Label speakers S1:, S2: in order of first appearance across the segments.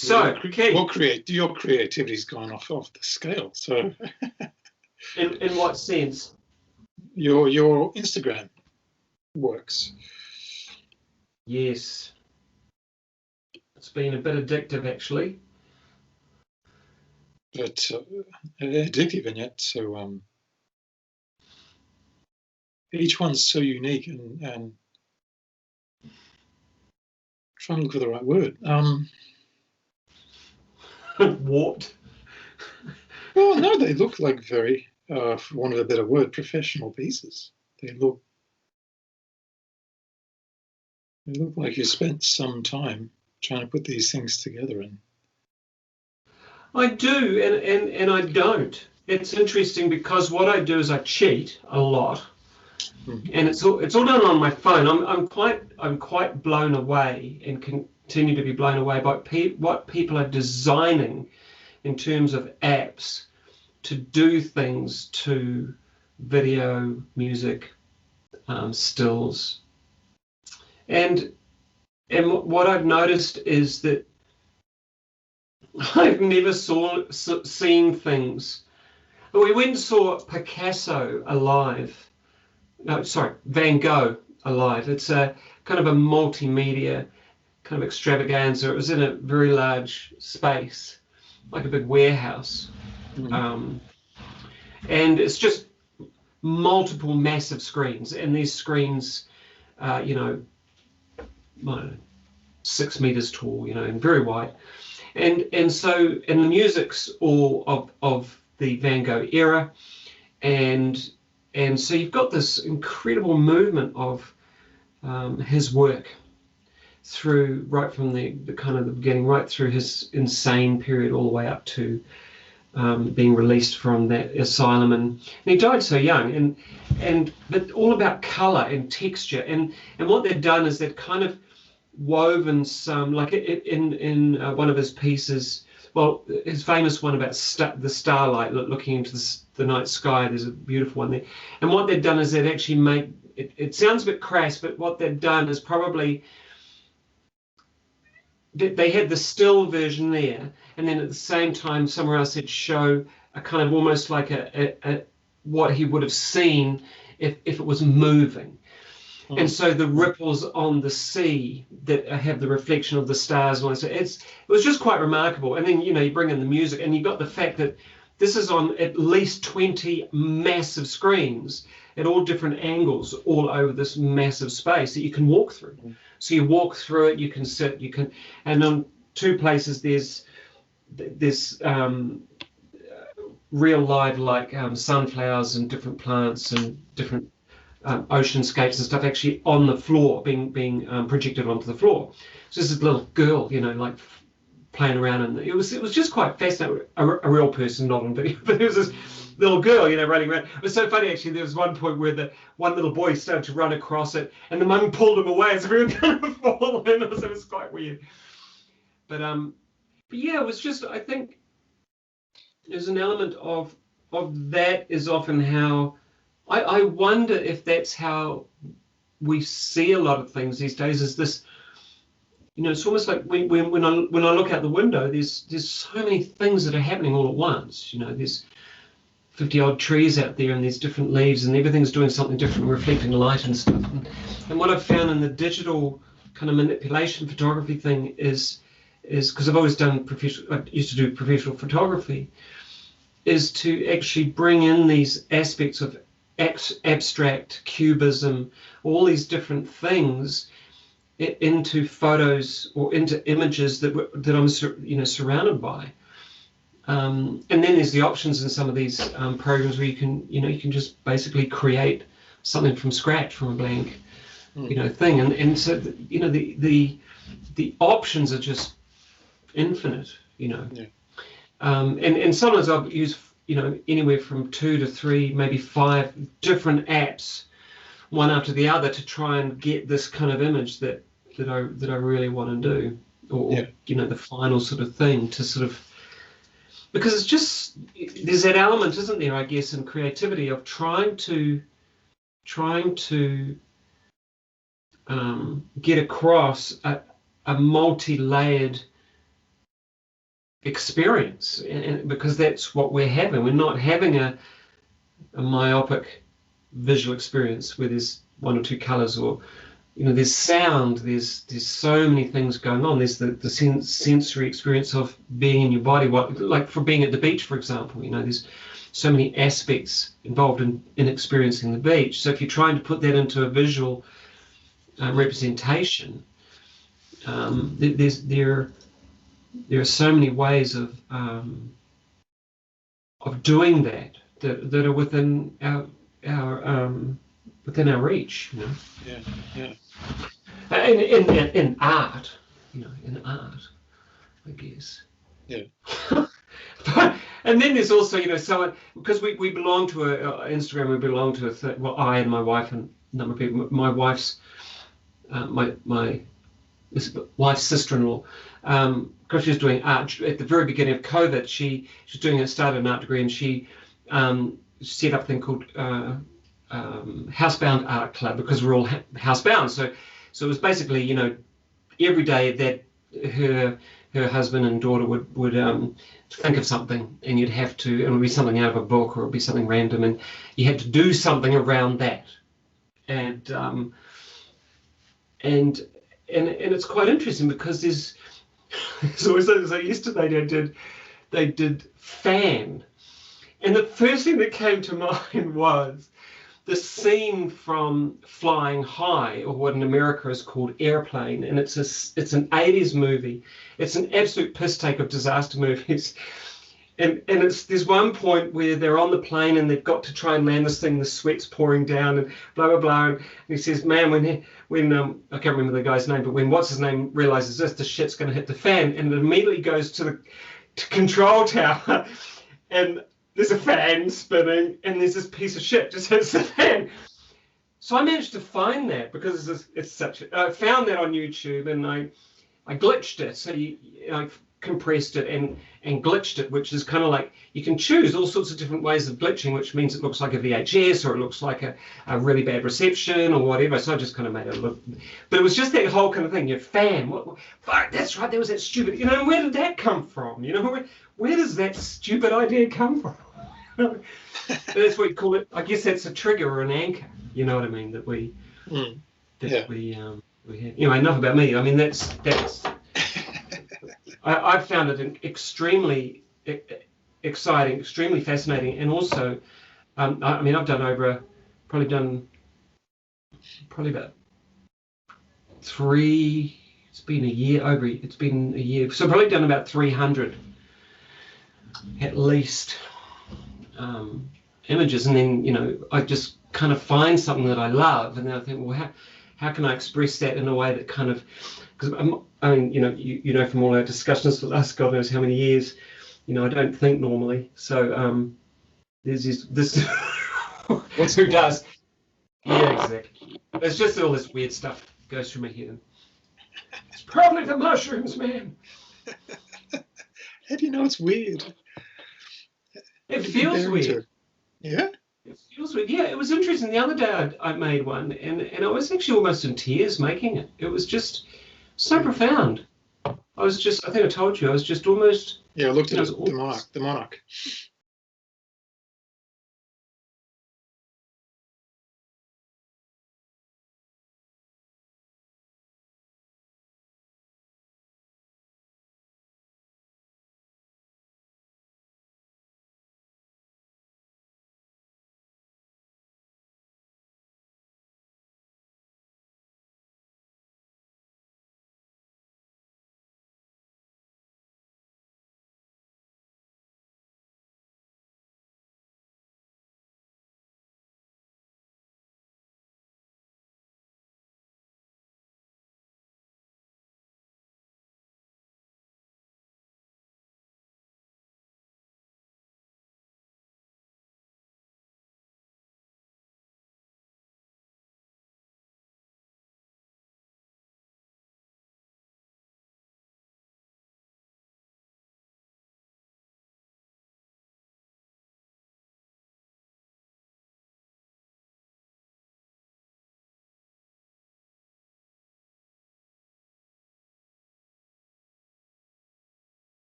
S1: So,
S2: your creativity's gone off the scale. So,
S1: in what sense?
S2: Your Instagram works.
S1: Yes, it's been a bit addictive, actually.
S2: But addictive, and yet so each one's so unique, and trying to look for the right word.
S1: What?
S2: Well, no, they look like very, for want of a better word, professional pieces. They look like you spent some time trying to put these things together. And
S1: I do, and I don't. It's interesting because what I do is I cheat a lot, and it's all done on my phone. I'm quite blown away, and continue to be blown away by what people are designing in terms of apps to do things to video, music, stills, and what I've noticed is that I've never seen things. We went and saw Picasso alive. No, sorry, Van Gogh alive. It's a kind of a multimedia kind of extravaganza. It was in a very large space, like a big warehouse. And it's just multiple massive screens. And these screens, you know, 6 meters tall, you know, and very wide. And so, and the music's all of the Van Gogh era, and so you've got this incredible movement of his work through, right from the kind of the beginning, right through his insane period, all the way up to being released from that asylum, and he died so young, but all about color and texture, and what they've done is they've kind of woven some, like in one of his pieces, well, his famous one about the starlight, looking into the night sky. There's a beautiful one there, and what they've done is they've actually made it sounds a bit crass, but what they've done is probably they had the still version there, and then at the same time somewhere else they'd show a kind of almost like a what he would have seen if it was moving. And so the ripples on the sea that have the reflection of the stars, and all that, it was just quite remarkable. And then, you know, you bring in the music, and you've got the fact that this is on at least 20 massive screens at all different angles all over this massive space that you can walk through. So you walk through it, you can sit, you can, and on 2 places there's real live, like sunflowers and different plants and different oceanscapes and stuff actually on the floor, being projected onto the floor. So this little girl, you know, like playing around, and it was just quite fascinating. A real person, not on video, but there was this little girl, you know, running around. It was so funny actually. There was one point where the one little boy started to run across it, and the mum pulled him away, so we were going to fall in. It was quite weird. But yeah, it was just, I think there's an element of that is often how. I wonder if that's how we see a lot of things these days. Is this, you know, it's almost like when I look out the window, there's so many things that are happening all at once. You know, there's 50 odd trees out there, and there's different leaves, and everything's doing something different, reflecting light and stuff. And what I've found in the digital kind of manipulation photography thing is because I've always done I used to do professional photography, is to actually bring in these aspects of abstract cubism, all these different things into photos or into images that I'm, you know, surrounded by. And then there's the options in some of these programs where you can just basically create something from scratch, from a blank, you know, thing. And so you know, the options are just infinite, you know. Yeah. And sometimes I'll use, you know, anywhere from 2 to 3, maybe 5 different apps, one after the other, to try and get this kind of image that I really want to do, or you know, the final sort of thing, to sort of, because it's just, there's that element, isn't there, I guess, in creativity of trying to get across a multi-layered experience, and because that's what we're having. We're not having a myopic visual experience where there's one or two colors, or there's sound, there's so many things going on. There's the sensory experience of being in your body, like for being at the beach, for example. There's so many aspects involved in experiencing the beach. So if you're trying to put that into a visual representation, there are so many ways of doing that are within our reach.
S2: Yeah, yeah.
S1: In art, in art, I guess.
S2: Yeah.
S1: And then there's also, someone, because we belong to Instagram, we belong to I and my wife and a number of people. My wife's my wife's sister-in-law, because she was doing art at the very beginning of COVID. She was started an art degree, and she set up a thing called Housebound Art Club, because we're all housebound. So it was basically, every day that her husband and daughter would think of something, and you'd have to, and it would be something out of a book, or it would be something random, and you had to do something around that. And it's quite interesting, because there's always things. Like yesterday they did fan, and the first thing that came to mind was the scene from Flying High, or what in America is called Airplane, and it's an 80s movie. It's an absolute piss take of disaster movies. And there's one point where they're on the plane and they've got to try and land this thing, the sweat's pouring down and blah, blah, blah. And he says, man, when I can't remember the guy's name, but when what's his name realizes the shit's going to hit the fan, and it immediately goes to the control tower, and there's a fan spinning, and there's this piece of shit just hits the fan. So I managed to find that, because I found that on YouTube, and I glitched it. So I compressed it and glitched it, which is kind of like, you can choose all sorts of different ways of glitching, which means it looks like a VHS, or it looks like a really bad reception, or whatever. So I just kind of made it look, but it was just that whole kind of thing. Your fan, fuck, that's right, there was that stupid, where did that come from? Where does that stupid idea come from? That's what you call it. I guess that's a trigger or an anchor. You know what I mean? That we have. Enough about me. I mean, that's. I've found it extremely exciting, extremely fascinating, and also, I've done probably about three. It's been a year over. It's been a year, so probably done about 300 at least. Images, and then I just kind of find something that I love, and then I think, well, how can I express that in a way that kind of, because from all our discussions for the last God knows how many years, I don't think normally, so there's this who does, yeah, exactly. It's just all this weird stuff goes through my head. It's probably the mushrooms, man.
S2: How do you know it's weird?
S1: It feels weird.
S2: Yeah?
S1: It feels weird. Yeah, it was interesting. The other day I made one, and I was actually almost in tears making it. It was just so profound. I think I told you, I was just almost...
S2: Yeah, I looked at it, the monarch.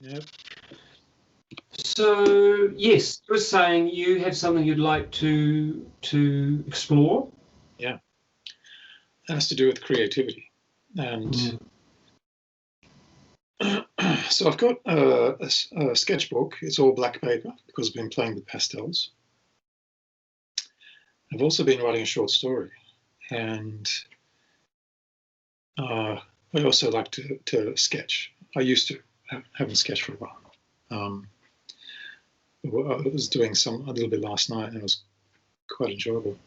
S2: Yep.
S1: So yes, you were saying you have something you'd like to explore.
S2: Yeah. It has to do with creativity. And so I've got a sketchbook. It's all black paper because I've been playing with pastels. I've also been writing a short story, and I also like to sketch. I used to, haven't sketched for a while. I was doing a little bit last night, and it was quite enjoyable.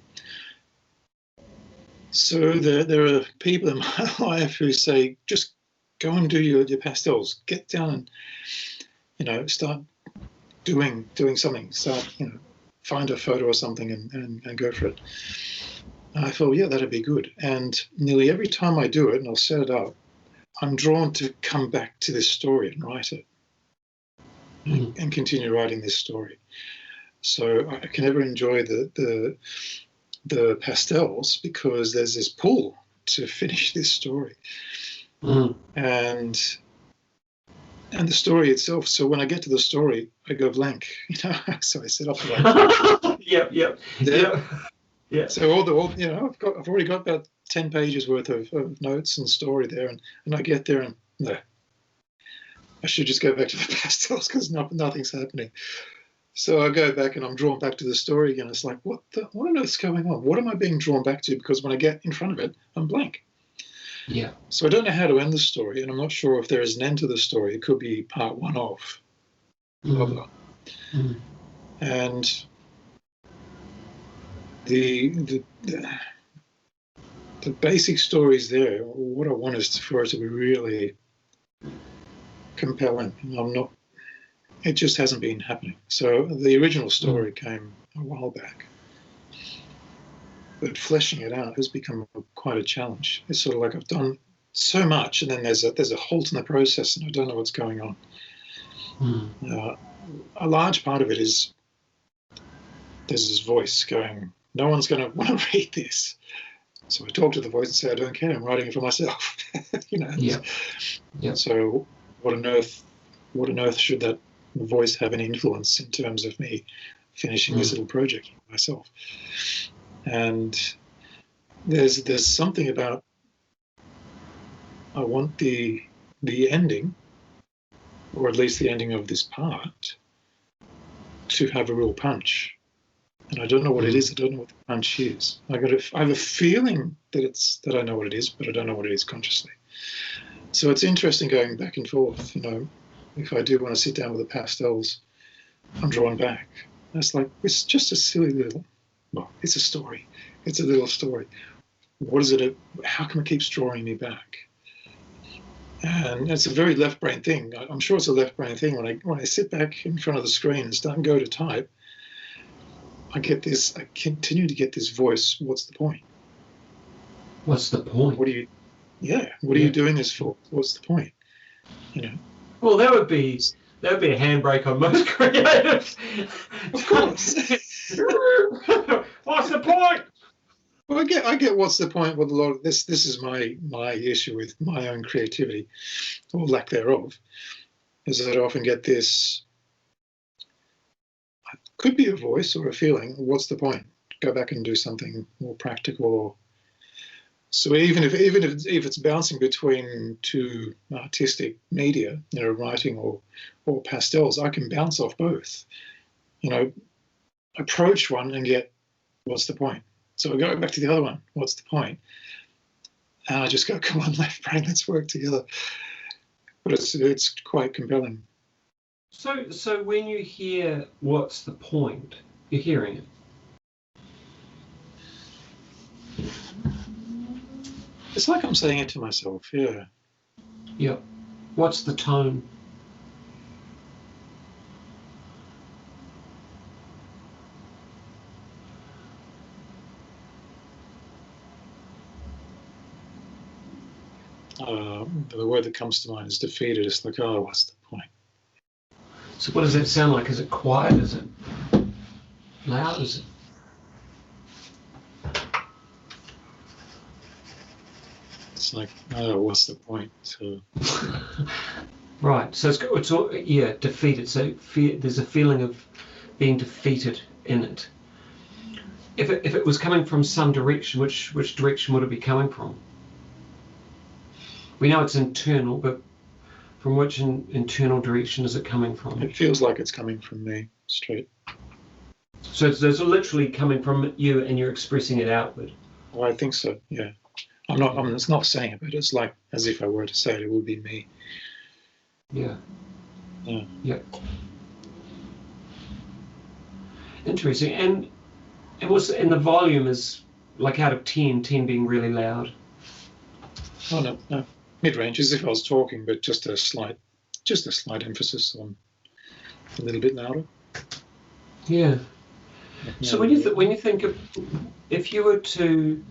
S2: So there are people in my life who say, just go and do your pastels. Get down and start doing something. Start find a photo or something and go for it. And I thought, yeah, that'd be good. And nearly every time I do it, and I'll set it up, I'm drawn to come back to this story and write it, and continue writing this story. So I can never enjoy the pastels because there's this pull to finish this story. And the story itself. So when I get to the story, I go blank. So I set up the
S1: Yep. Yeah.
S2: So I've already got about 10 pages worth of notes and story there, and I get there and no, I should just go back to the pastels because nothing's happening. So I go back and I'm drawn back to the story again. It's like, what on earth's going on? What am I being drawn back to? Because when I get in front of it, I'm blank.
S1: Yeah.
S2: So I don't know how to end the story, and I'm not sure if there is an end to the story. It could be part one of blah blah. And the basic story is there. What I want is for it to be really compelling. It just hasn't been happening. So the original story came a while back, but fleshing it out has become quite a challenge. It's sort of like I've done so much, and then there's a halt in the process, and I don't know what's going on. A large part of it is there's this voice going, no one's going to want to read this. So I talk to the voice and say, I don't care, I'm writing it for myself. So what on earth should that voice have an influence in terms of me finishing this little project myself? And there's something about, I want the ending, or at least the ending of this part, to have a real punch. And I don't know what it is. I don't know what the punch is. I have a feeling that I know what it is, but I don't know what it is consciously. So it's interesting going back and forth. If I do want to sit down with the pastels, I'm drawn back. And it's like, it's just a silly little, well, it's a story. It's a little story. What is it? How come it keeps drawing me back? And it's a very left brain thing. I'm sure it's a left brain thing. When I sit back in front of the screen and start and go to type, I continue to get this voice. What's the point?
S1: What's the point?
S2: What are you doing this for? What's the point?
S1: Well, that would be a handbrake on most creatives.
S2: Of course.
S1: What's the point?
S2: Well, I get what's the point with a lot of this. This is my issue with my own creativity, or lack thereof, is that I often get this. Could be a voice or a feeling. What's the point? Go back and do something more practical. So even if it's bouncing between two artistic media, writing or pastels, I can bounce off both. Approach one and get, what's the point? So I go back to the other one. What's the point? And I just go, come on, left brain, let's work together. But it's quite compelling.
S1: So when you hear what's the point, you're hearing it.
S2: It's like I'm saying it to myself, yeah.
S1: Yep. What's the tone?
S2: The word that comes to mind is defeated. It's like, oh, what's the point?
S1: So what does that sound like? Is it quiet? Is it loud? Is it?
S2: It's like, oh, what's the point? So
S1: Right. So it's all, yeah, defeated. So there's a feeling of being defeated in it. If it was coming from some direction, which direction would it be coming from? We know it's internal, but from which internal direction is it coming from?
S2: It feels like it's coming from me straight.
S1: So it's literally coming from you, and you're expressing it outward.
S2: Well, I think so. Yeah. I'm it's not saying it, but it's like as if I were to say it, it would be me.
S1: Yeah.
S2: Yeah.
S1: Yeah. Interesting. And the volume is like out of 10, 10 being really loud.
S2: Oh no. Mid-range, as if I was talking, but just a slight emphasis on a little bit louder.
S1: Yeah. So when you think of, if you were to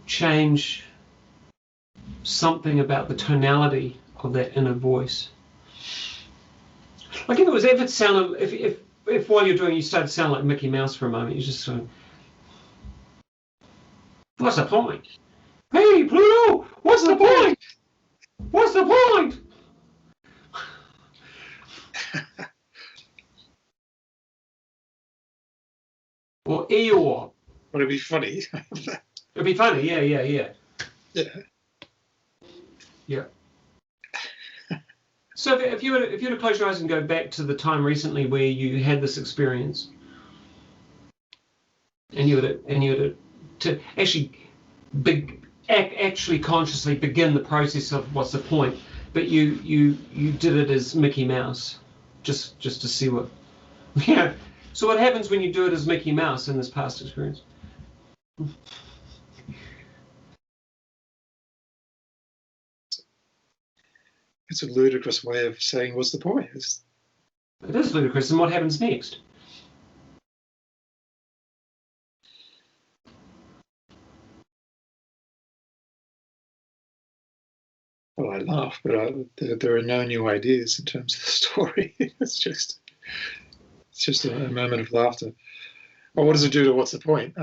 S1: change something about the tonality of that inner voice, like if it sounded, if while you're doing, you started to sound like Mickey Mouse for a moment, you just sort of, what's the point? Hey, Pluto, what's the point? What's the point? Or Eeyore.
S2: Would it be funny?
S1: It'd be funny, yeah.
S2: Yeah.
S1: Yeah. So if you were to close your eyes and go back to the time recently where you had this experience, and you were to actually actually consciously begin the process of what's the point, but you did it as Mickey Mouse, just to see what, yeah. So what happens when you do it as Mickey Mouse in this past experience?
S2: It's a ludicrous way of saying what's the point.
S1: It is ludicrous, and what happens next?
S2: Well, I laugh, but there are no new ideas in terms of the story. It's just a moment of laughter. Well, what does it do to what's the point?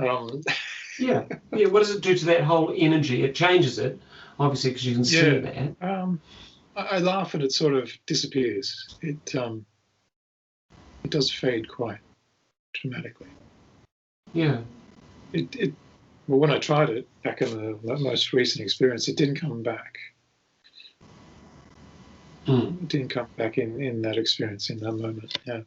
S1: Yeah. What does it do to that whole energy? It changes it, obviously, because you can see that.
S2: I laugh and it sort of disappears. It does fade quite dramatically.
S1: Yeah.
S2: Well, when I tried it back in the most recent experience, it didn't come back. It didn't come back in that experience, in that moment. Yeah.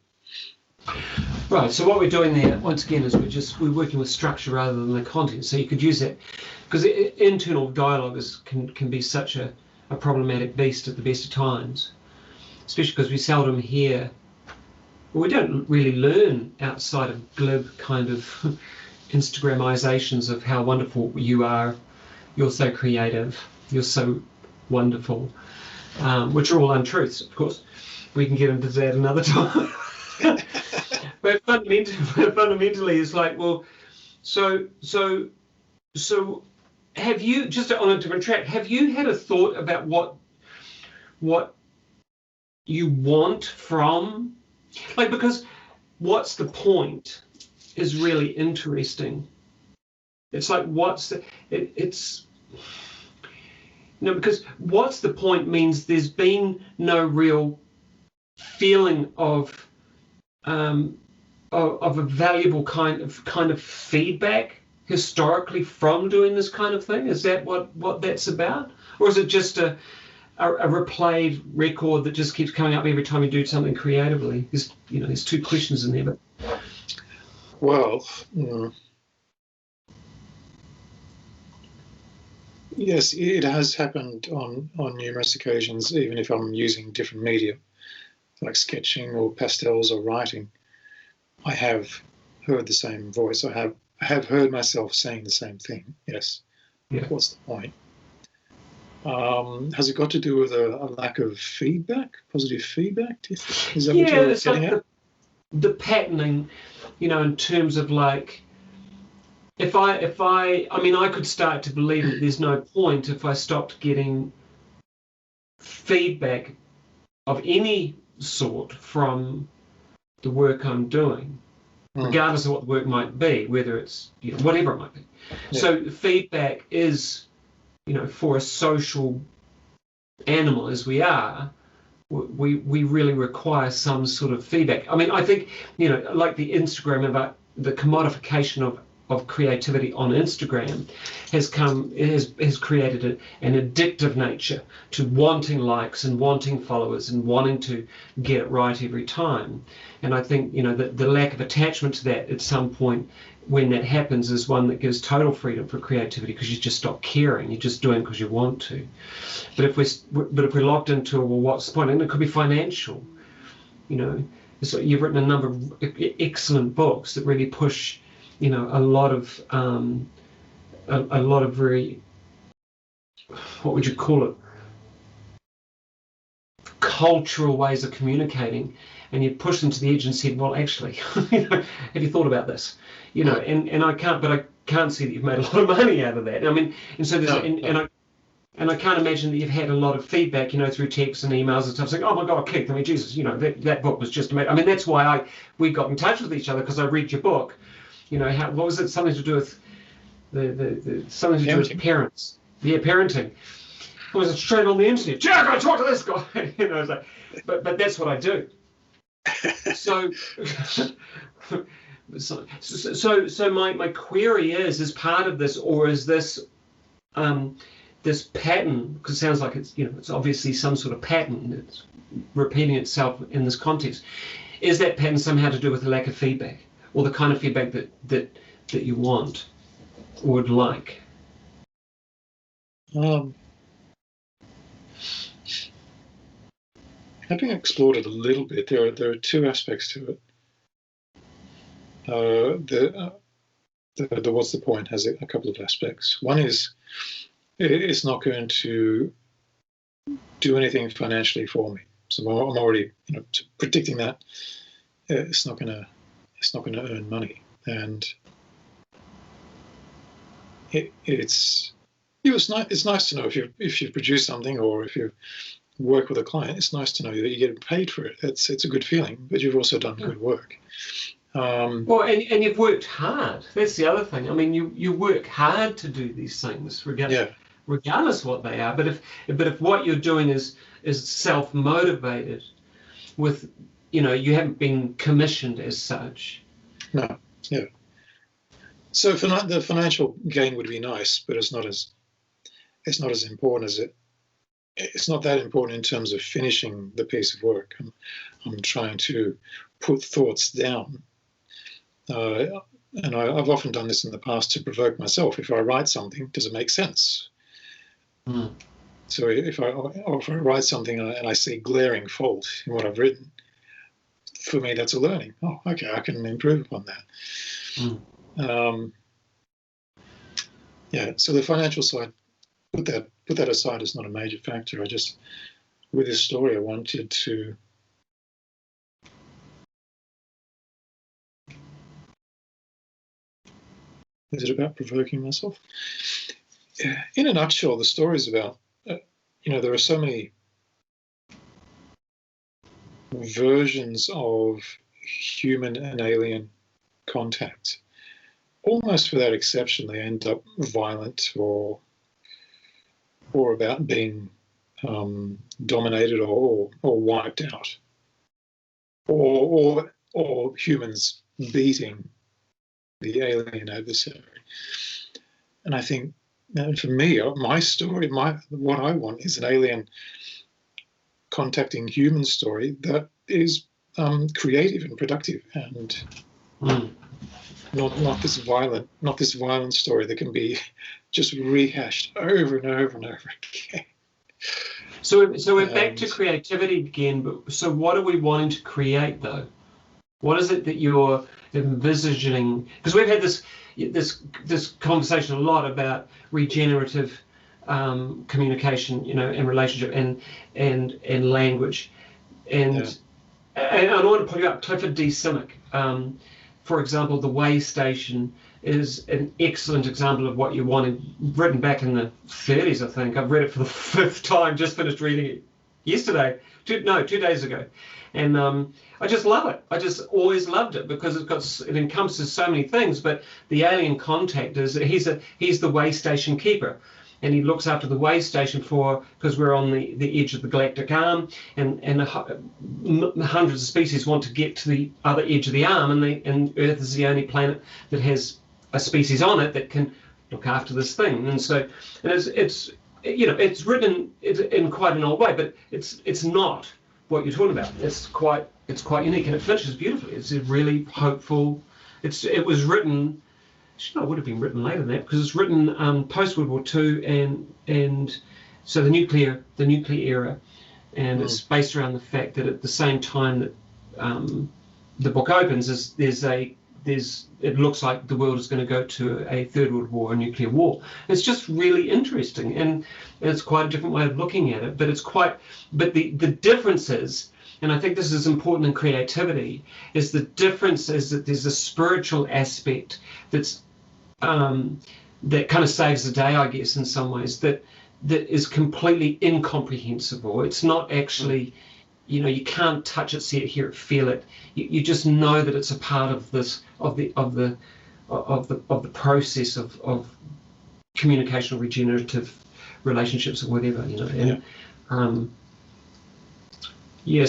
S1: Right. So what we're doing there, once again, is we're working with structure rather than the content. So you could use that, because internal dialogue can be such a problematic beast at the best of times, especially because we seldom hear, well, we don't really learn outside of glib kind of Instagramizations of how wonderful you are, you're so creative, you're so wonderful, which are all untruths, of course. We can get into that another time. But fundamentally, it's like, well, so have you, just on a different track, have you had a thought about what you want from, like, because what's the point is really interesting. It's like, because what's the point means there's been no real feeling of a valuable kind of feedback historically from doing this kind of thing. Is that what that's about, or is it just a replayed record that just keeps coming up every time you do something creatively? There's two questions in there, but
S2: well, yes, it has happened on numerous occasions, even if I'm using different media, like sketching or pastels or writing. I have heard the same voice. I have heard myself saying the same thing. Yes.
S1: Yeah.
S2: What's the point? Has it got to do with a lack of feedback, positive feedback? Do you think? Is that what you're getting at?
S1: The patterning, in terms of like, I could start to believe that there's no point if I stopped getting feedback of any sort from the work I'm doing, regardless of what the work might be, whether it's whatever it might be. Yeah. So feedback is, for a social animal as we are, we really require some sort of feedback. I mean, I think, like the Instagram, about the commodification of creativity on Instagram has created an addictive nature to wanting likes and wanting followers and wanting to get it right every time. And I think, the lack of attachment to that at some point when that happens is one that gives total freedom for creativity, because you just stop caring. You're just doing because you want to. But if we're locked into, well, what's the point? And it could be financial. So you've written a number of excellent books that really push, a lot of very, what would you call it, cultural ways of communicating, and you push them to the edge and said, well, actually, have you thought about this? And I can't see that you've made a lot of money out of that. I mean, and so there's, and I can't imagine that you've had a lot of feedback, through texts and emails and stuff, saying, "Oh my God, Keith, I mean, Jesus, that book was just amazing." I mean, that's why we got in touch with each other, because I read your book. What was it? Something to do with something to do with parents. Yeah, parenting. It was straight on the internet. Jack, I talk to this guy. It's like, but that's what I do. So. So my query is part of this, or is this this pattern, because it sounds like it's obviously some sort of pattern that's repeating itself in this context, is that pattern somehow to do with the lack of feedback, or the kind of feedback that you want or would like?
S2: Having explored it a little bit, there are two aspects to it. The what's the point has a couple of aspects. One is, it's not going to do anything financially for me. So I'm already, predicting that it's not going to earn money, and it's nice to know if you produce something, or if you work with a client. It's nice to know that you get paid for it. It's a good feeling, but you've also done good work.
S1: Well, and you've worked hard. That's the other thing. I mean, you work hard to do these things, regardless what they are. But if what you're doing is self-motivated, with you haven't been commissioned as such.
S2: No, yeah. So the financial gain would be nice, but it's not as important as it. It's not that important in terms of finishing the piece of work. I'm trying to put thoughts down. And I've often done this in the past to provoke myself. If I write something, does it make sense?
S1: Mm.
S2: So if I write something and I see glaring fault in what I've written, for me that's a learning. Oh, okay, I can improve upon that.
S1: Mm.
S2: So the financial side, put that aside, is not a major factor. With this story, I wanted to. Is it about provoking myself? In a nutshell, the story is about, there are so many versions of human and alien contact. Almost without exception, they end up violent or about being dominated or wiped out, or humans beating the alien adversary. And I think, for me, my story, what I want is an alien contacting human story that is creative and productive, and not this violent story that can be just rehashed over and over and over again.
S1: So we're back to creativity again. But so what are we wanting to create, though? What is it that you're envisaging? Because we've had this conversation a lot about regenerative communication, and relationship and language, and I want to put you up Clifford D. Simic. For example, the way station is an excellent example of what you wanted, written back in the 30s, I think. I've read it for the 5th time, just finished reading it yesterday, 2 days ago. And I just love it. I just always loved it because it encompasses so many things. But the alien contact is he's the way station keeper. and he looks after the way station because we're on the edge of the galactic arm, and hundreds of species want to get to the other edge of the arm, and Earth is the only planet that has a species on it that can look after this thing. And so, and it's it's written in quite an old way, but it's not what you're talking about. It's quite unique, and it finishes beautifully. It's a really hopeful. It was written. It would have been written later than that, because it's written post World War II, and so the nuclear era, and it's based around the fact that at the same time that the book opens, it looks like the world is going to go to a third world war, a nuclear war. It's just really interesting, and it's quite a different way of looking at it. But the difference is, and I think this is important in creativity, is the difference is that there's a spiritual aspect that kind of saves the day, I guess, in some ways, that is completely incomprehensible. It's not actually, you can't touch it, see it, hear it, feel it. You just know that it's a part of this, of the process of communication, regenerative relationships, or whatever, And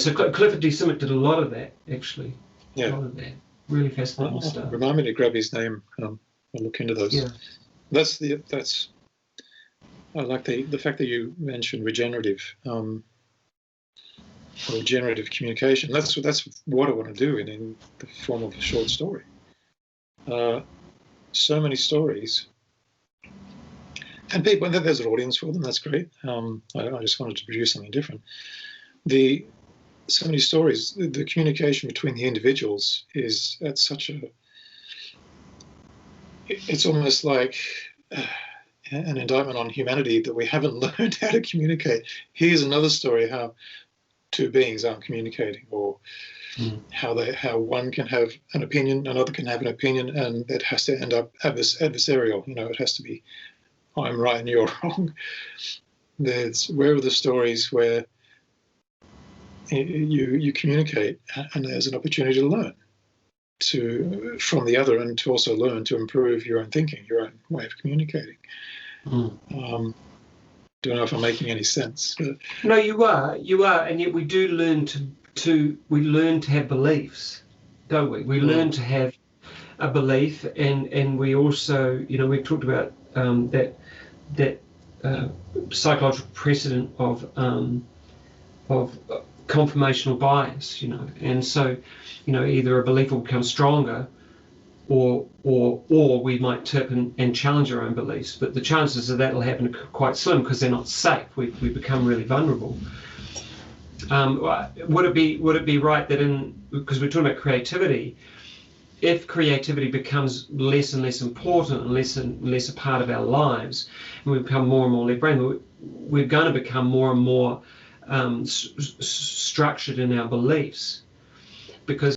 S1: so Clifford D. Simic did a lot of that, actually.
S2: Yeah.
S1: A lot of that. Really fascinating stuff.
S2: Remind me to grab his name. I'll look into those.
S1: Yeah.
S2: I like the fact that you mentioned regenerative communication. That's what I want to do in the form of a short story. So many stories, and people, and there's an audience for them. That's great. I just wanted to produce something different. So many stories. The communication between the individuals is at such a. It's almost like an indictment on humanity that we haven't learned how to communicate. Here's another story how two beings aren't communicating, or how one can have an opinion, another can have an opinion, and it has to end up adversarial. It has to be, I'm right and you're wrong. Where are the stories where you communicate and there's an opportunity to learn from the other, and to also learn to improve your own thinking, your own way of communicating. Don't know if I'm making any sense.
S1: No, you are, and yet we do learn to have beliefs, don't we? We learn to have a belief, and we also, we've talked about that psychological precedent of confirmational bias, and so, either a belief will become stronger, or we might tip and challenge our own beliefs, but the chances of that will happen are quite slim, because they're not safe. We become really vulnerable. Would it be right that because we're talking about creativity, if creativity becomes less and less important and less a part of our lives, and we become more and more left-brain, we're going to become more and more structured in our beliefs, because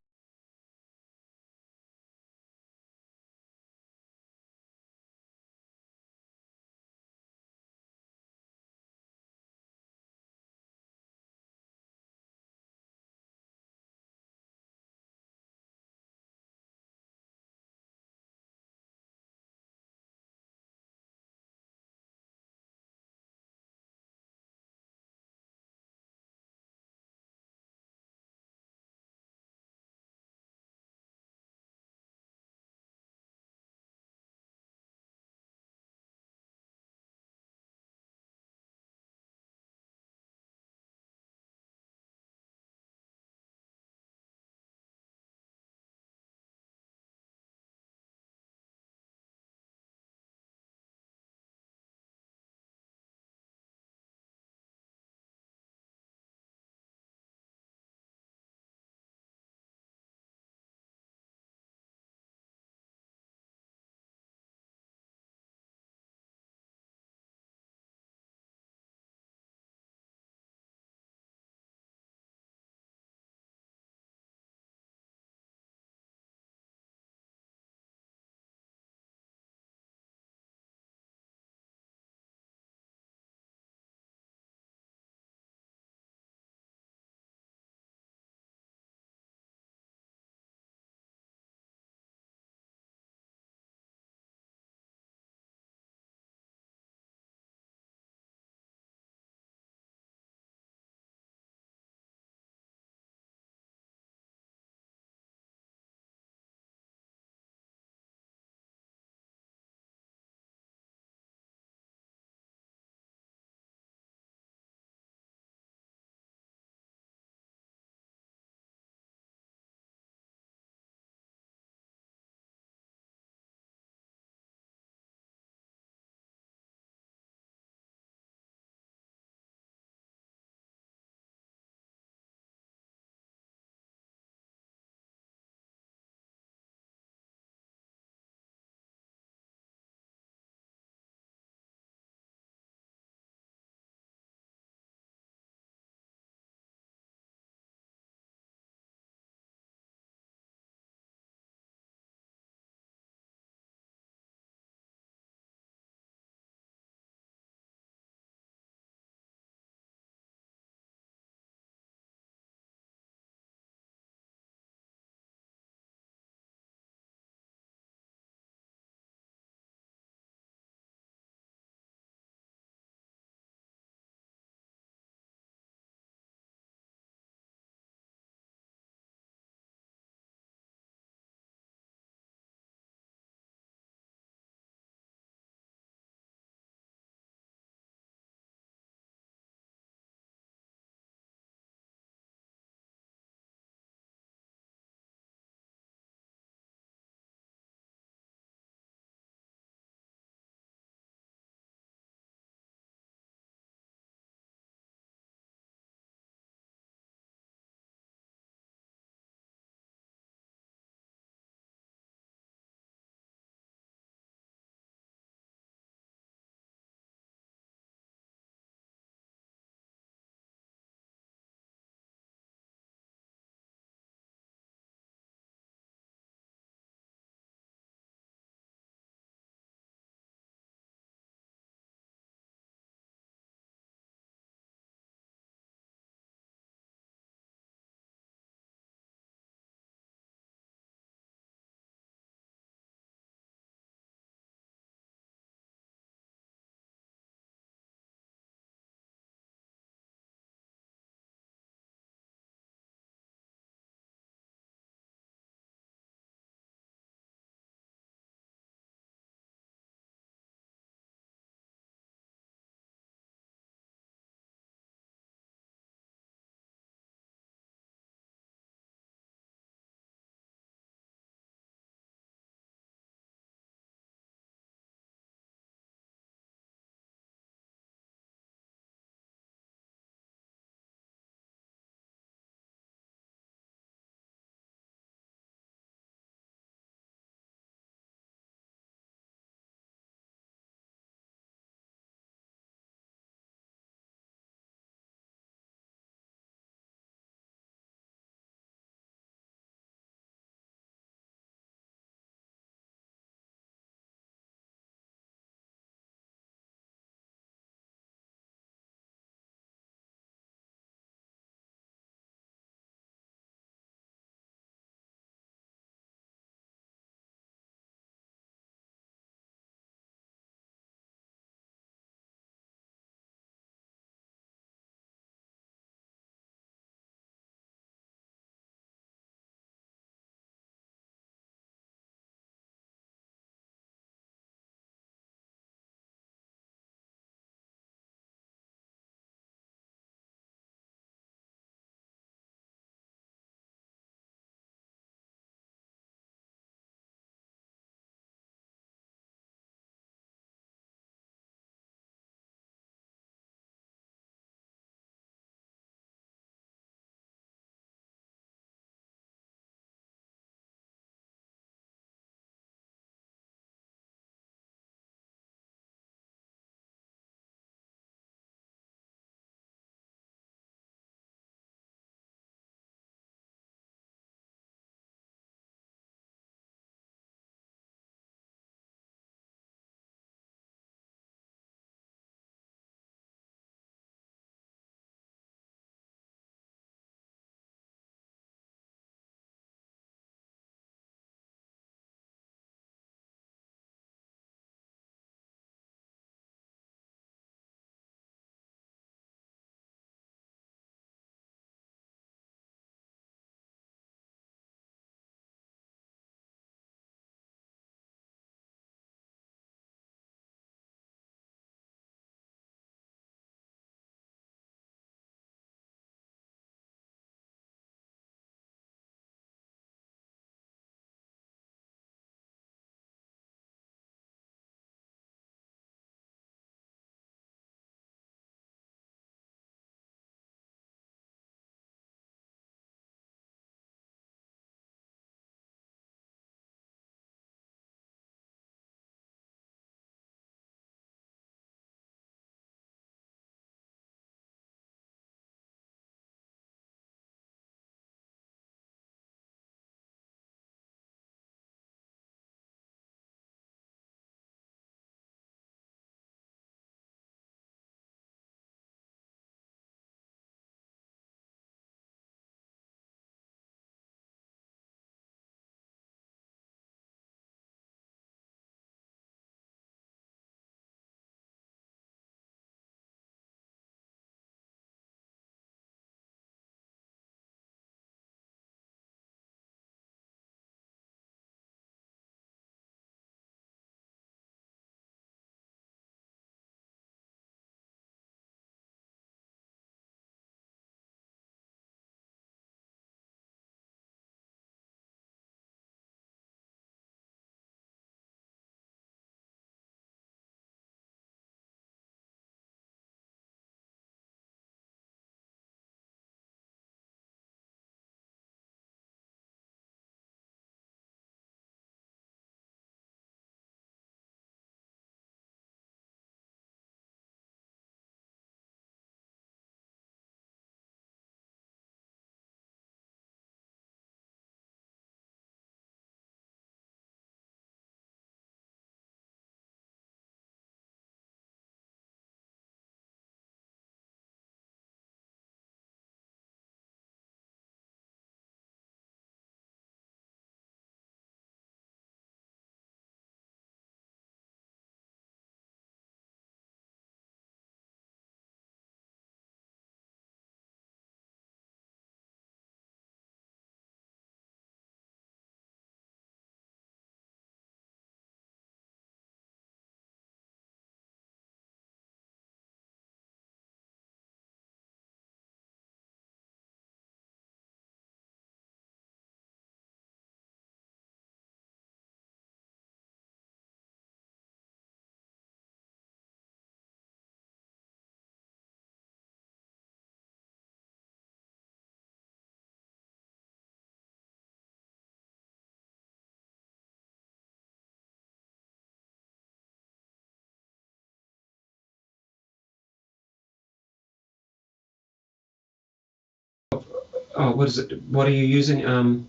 S1: what is it? What are you using?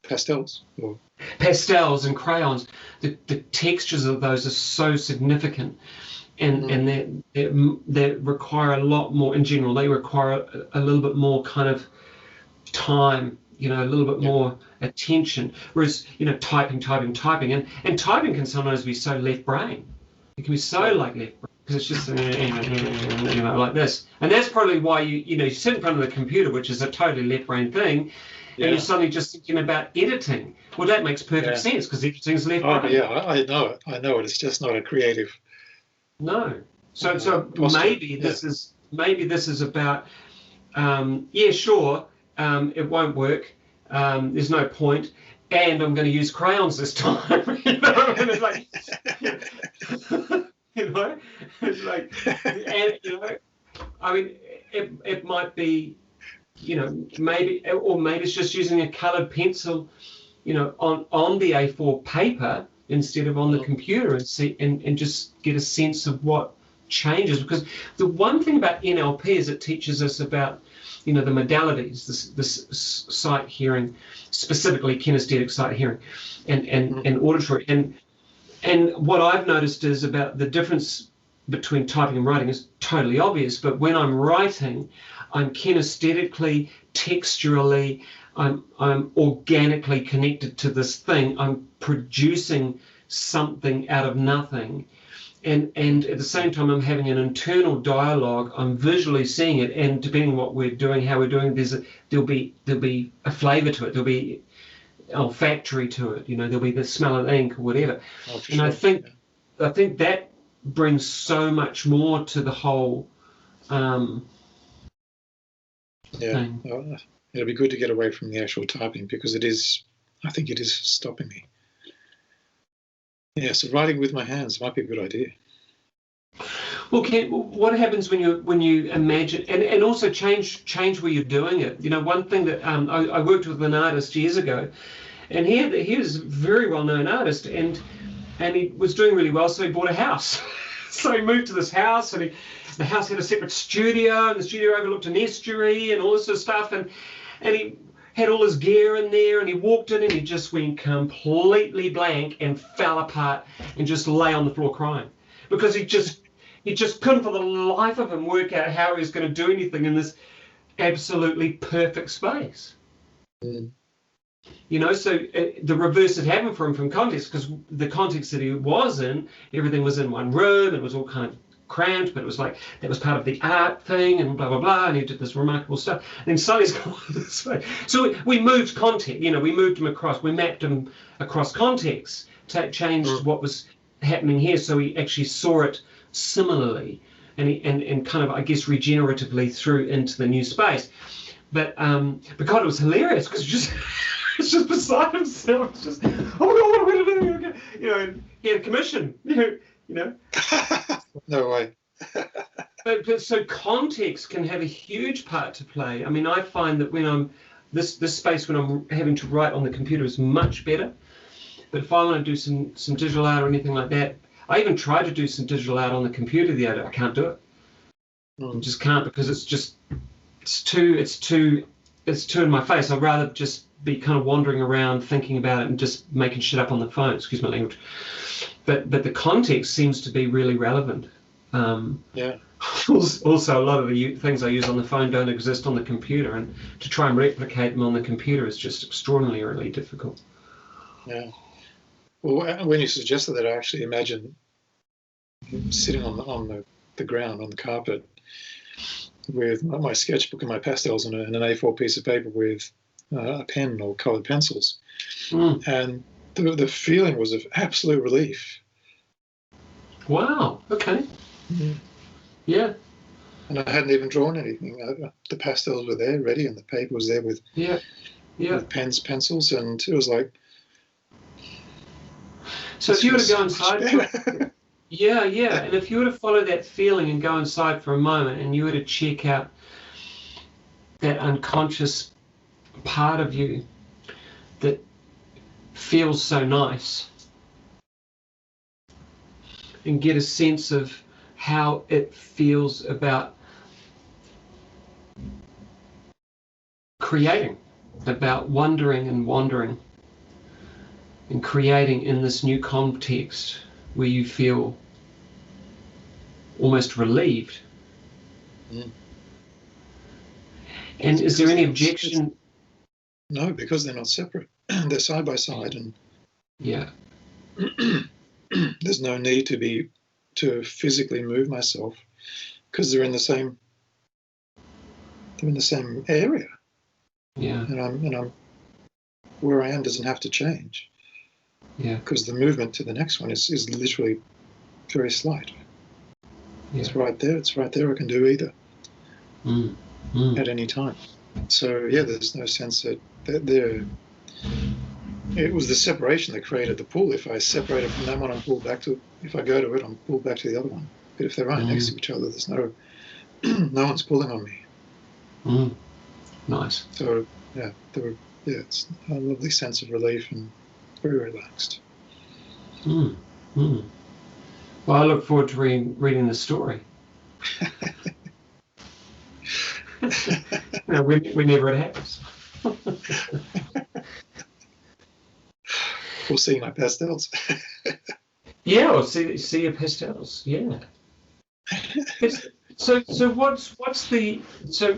S2: Pastels. Or...
S1: Pastels and crayons. The textures of those are so significant, and they require a lot more. In general, they require a little bit more kind of time, a little bit more attention. Whereas, typing, and typing can sometimes be so left brain. It can be so like left brain because it's just like this. And that's probably why you sit in front of the computer, which is a totally left brain thing, and you're suddenly just thinking about editing. Well, that makes perfect sense because editing's left brain.
S2: Oh yeah, I know it. It's just not a creative.
S1: No. So maybe this is about. Sure. It won't work. There's no point, and I'm going to use crayons this time. And it's like, it's like, and I mean, it might be, maybe it's just using a coloured pencil, on the A4 paper instead of on the computer, and just get a sense of what changes. Because the one thing about NLP is it teaches us about the modalities, this sight, hearing, specifically kinesthetic sight, hearing, and auditory. And what I've noticed is about the difference between typing and writing is totally obvious. But when I'm writing, I'm kinesthetically, texturally, I'm organically connected to this thing. I'm producing something out of nothing. And at the same time, I'm having an internal dialogue. I'm visually seeing it, and depending on what we're doing, how we're doing, there'll be a flavour to it. There'll be olfactory to it. There'll be the smell of ink or whatever. And I think that brings so much more to the whole thing.
S2: Well, it'll be good to get away from the actual typing because I think it is stopping me. Yeah, so writing with my hands might be a good idea.
S1: Well, what happens when you imagine and also change where you're doing it? One thing that I worked with an artist years ago, and he was a very well-known artist, and he was doing really well, so he bought a house. So he moved to this house, and the house had a separate studio, and the studio overlooked an estuary and all this sort of stuff, and he had all his gear in there, and he walked in and he just went completely blank and fell apart and just lay on the floor crying because he just couldn't for the life of him work out how he was going to do anything in this absolutely perfect space. So the reverse had happened for him from context, because the context that he was in, everything was in one room, it was all kind of cramped, but it was like that was part of the art thing, and blah blah blah, and he did this remarkable stuff, and then suddenly he's gone this way. So we moved context, we moved him across, we mapped him across context, changed what was happening here, so he actually saw it similarly, and kind of, I guess, regeneratively through into the new space. But God, it was hilarious because it's just beside himself. It's just, oh my God, what am I going to do? And he had a commission.
S2: No way.
S1: but so context can have a huge part to play. I mean, I find that when I'm this space when I'm having to write on the computer is much better. But if I want to do some digital art or anything like that, I even tried to do some digital art on the computer the other day. I can't do it. I just can't, because it's too in my face. I'd rather just be kind of wandering around thinking about it and just making shit up on the phone. Excuse my language. But the context seems to be really relevant. Also, a lot of the things I use on the phone don't exist on the computer, and to try and replicate them on the computer is just extraordinarily difficult.
S2: Yeah. Well, when you suggested that, I actually imagine sitting on the ground, on the carpet, with my sketchbook and my pastels and an A4 piece of paper with a pen or coloured pencils. And the feeling was of absolute relief.
S1: Wow, okay. Yeah.
S2: And I hadn't even drawn anything. The pastels were there, ready, and the paper was there with pens, pencils, and it was like...
S1: So if you were to go inside... and if you were to follow that feeling and go inside for a moment, and you were to check out that unconscious part of you that feels so nice, and get a sense of how it feels about creating, about wondering and wandering and creating in this new context where you feel almost relieved.
S2: Mm.
S1: And is there any objection?
S2: No, because they're not separate. They're side by side, and
S1: yeah,
S2: there's no need to physically move myself because they're in the same area.
S1: Yeah.
S2: And I'm where I am doesn't have to change.
S1: Yeah.
S2: Because the movement to the next one is literally very slight.
S1: Yeah.
S2: It's right there. It's right there. I can do either at any time. So yeah, there's no sense that there. It was the separation that created the pull. If I separated from that one, I'm pulled back to. If I go to it, I'm pulled back to the other one. But if they're right next to each other, there's no one's pulling on me.
S1: Nice.
S2: So yeah, it's a lovely sense of relief and very relaxed.
S1: Well, I look forward to reading the story. Whenever it happens.
S2: We'll see my pastels.
S1: Yeah, or see your pastels. Yeah. So what's the